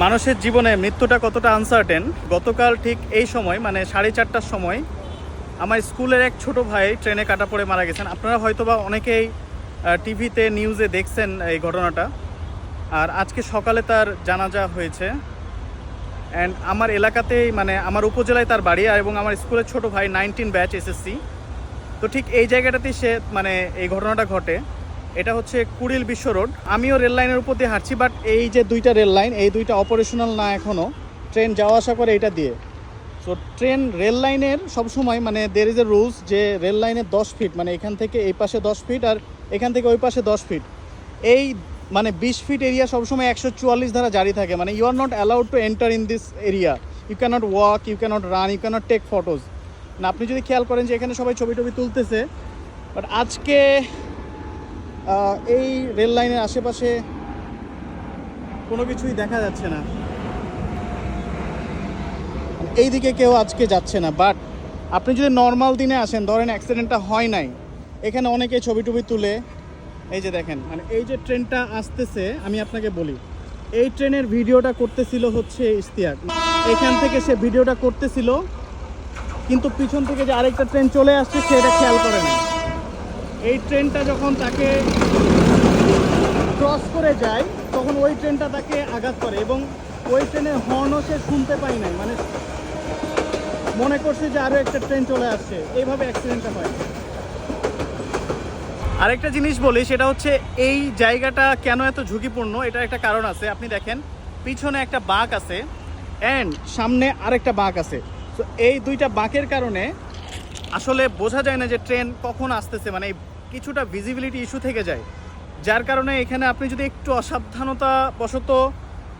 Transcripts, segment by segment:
মানুষের জীবনে মৃত্যুটা কতটা আনসার্টেন। গতকাল ঠিক এই সময় মানে 4:30টার সময় আমার স্কুলের এক ছোট ভাই ট্রেনে কাটা পড়ে মারা গেছেন। আপনারা হয়তোবা অনেকেই টিভিতে নিউজে দেখছেন এই ঘটনাটা। আর আজকে সকালে তার জানাজা হয়েছে। অ্যান্ড আমার এলাকাতেই মানে আমার উপজেলায় তার বাড়ি, আর এবং আমার স্কুলের ছোট ভাই 19 ব্যাচ এসএসসি। তো ঠিক এই জায়গাটাতেই সে মানে এই ঘটনাটা ঘটে। এটা হচ্ছে কুড়িল বিশ্ব রোড। আমিও রেল লাইনের উপর দিয়ে হাঁটছি, বাট এই যে দুইটা রেল লাইন, এই দুইটা অপারেশনাল না এখনও। ট্রেন যাওয়া আসা করে এটা দিয়ে। সো রেল লাইনের সবসময় মানে দের ইজ এ রুলস যে রেল লাইনের 10 ফিট, মানে এখান থেকে এই পাশে 10 ফিট আর এখান থেকে ওই পাশে 10 ফিট, এই মানে 20 ফিট এরিয়া সবসময় 144 ধারা জারি থাকে। মানে you are not allowed to enter in this area. You can't walk, you can't run, you can't take photos. না, আপনি যদি খেয়াল করেন যে এখানে সবাই ছবি টবি তুলতেছে, বাট আজকে এই রেল লাইনের আশেপাশে কোনো কিছুই দেখা যাচ্ছে না। এই দিকে কেউ আজকে যাচ্ছে না। বাট আপনি যদি নর্মাল দিনে আসেন, ধরেন অ্যাক্সিডেন্টটা হয় নাই, এখানে অনেকে ছবি টবি তুলে, এই যে দেখেন মানে এই যে ট্রেনটা আসতেছে, আমি আপনাকে বলি, এই ট্রেনের ভিডিওটা করতেছিল হচ্ছে ইশতিয়াক। এখান থেকে সে ভিডিওটা করতেছিল, কিন্তু পিছন থেকে যে আরেকটা ট্রেন চলে আসছে সেটা খেয়াল করে না। এই ট্রেনটা যখন তাকে ক্রস করে যায় তখন ওই ট্রেনটা তাকে আঘাত করে, এবং ওই ট্রেনের হর্নও সে শুনতে পায় নাই। মানে মনে করছে যে আরও একটা ট্রেন চলে আসছে, এইভাবে অ্যাক্সিডেন্টটা হয়। আরেকটা জিনিস বলি, সেটা হচ্ছে এই জায়গাটা কেন এত ঝুঁকিপূর্ণ, এটা একটা কারণ আছে। আপনি দেখেন পিছনে একটা বাঁক আছে অ্যান্ড সামনে আরেকটা বাঁক আছে। তো এই দুইটা বাঁকের কারণে আসলে বোঝা যায় না যে ট্রেন কখন আসতেছে, মানে কিছুটা ভিজিবিলিটি ইস্যু থেকে যায়। যার কারণে এখানে আপনি যদি একটু অসাবধানতা বশত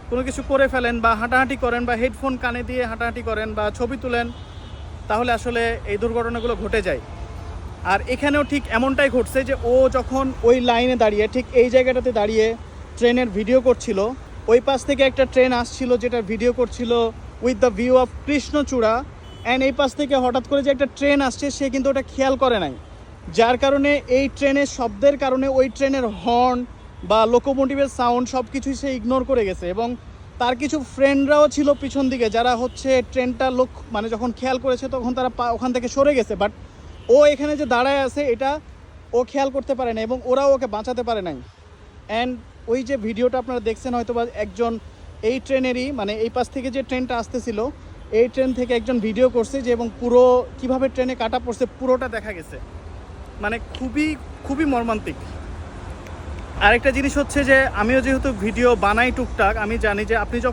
কোনো কিছু করে ফেলেন বা হাঁটাহাঁটি করেন বা হেডফোন কানে দিয়ে হাঁটাহাঁটি করেন বা ছবি তুলেন, তাহলে আসলে এই দুর্ঘটনাগুলো ঘটে যায়। আর এখানেও ঠিক এমনটাই ঘটছে যে ও যখন ওই লাইনে দাঁড়িয়ে ঠিক এই জায়গাটাতে দাঁড়িয়ে ট্রেনের ভিডিও করছিল, ওই পাশ থেকে একটা ট্রেন আসছিল যেটা ভিডিও করছিল উইথ দ্য ভিউ অফ কৃষ্ণচূড়া, অ্যান্ড এই পাশ থেকে হঠাৎ করে যে একটা ট্রেন আসছে সে কিন্তু ওটা খেয়াল করে নাই। যার কারণে এই ট্রেনের শব্দের কারণে ওই ট্রেনের হর্ন বা লোকোমোটিভের সাউন্ড সব কিছুই সে ইগনোর করে গেছে। এবং তার কিছু ফ্রেন্ডরাও ছিল পিছন দিকে, যারা হচ্ছে ট্রেনটা মানে যখন খেয়াল করেছে তখন তারা ওখান থেকে সরে গেছে। বাট ও এখানে যে দাঁড়ায় আছে এটা ও খেয়াল করতে পারে না, এবং ওরাও ওকে বাঁচাতে পারে নাই। অ্যান্ড ওই যে ভিডিওটা আপনারা দেখছেন হয়তো বা একজন এই ট্রেনেরই মানে এই পাশ থেকে যে ট্রেনটা আসতেছিল এই ট্রেন থেকে একজন ভিডিও করছে যে, এবং পুরো কিভাবে ট্রেনে কাটা পড়ছে পুরোটা দেখা গেছে। মানে খুবই খুবই মর্মান্তিক। আরেকটা জিনিস হচ্ছে যে আমিও যেহেতু ভিডিও বানাই টুকটাক, আমি জানি যে আপনি যখন